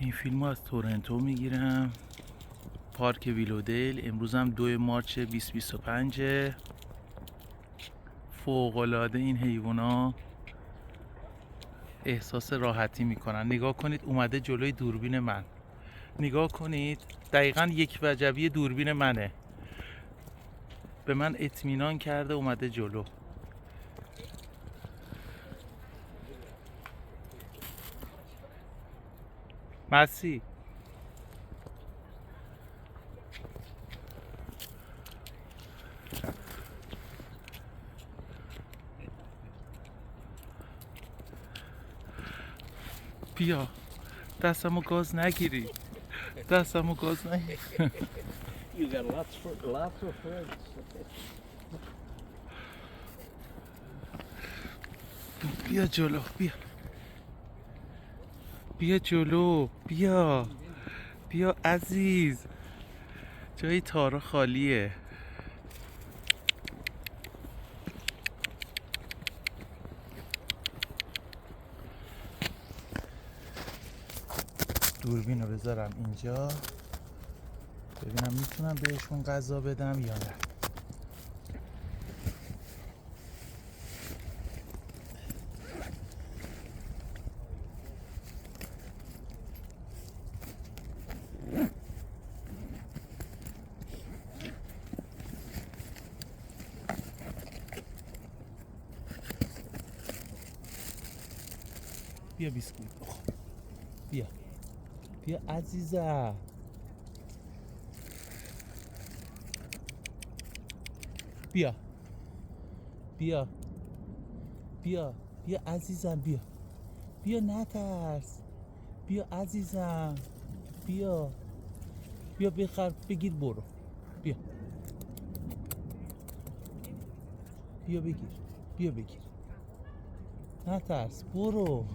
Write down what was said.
این فیلم رو از تورنتو میگیرم، پارک ویلودیل. امروز هم 2 مارچ 2025. فوق‌العاده این حیوونا احساس راحتی میکنن. نگاه کنید اومده جلوی دوربین من، نگاه کنید دقیقا 1 وجبی دوربین منه، به من اطمینان کرده اومده جلو. مسی بیا، دستمو گاز نگیری، دستمو گاز نگیری. You got lots of friends. بیا جلو، بیا بیا جلو، بیا بیا عزیز، جای تارا خالیه. دوربین رو بذارم اینجا ببینم میتونم بهشون غذا بدم یا نه. بیا بیسکویت بخور، بیا بیا عزیزم، بیا بیا بیا بیا عزیزم، بیا بیا نترس، بیا عزیزم، بیا بیا بخر بگیر برو، بیا بیا بگیر، بیا بگیر، نترس برو.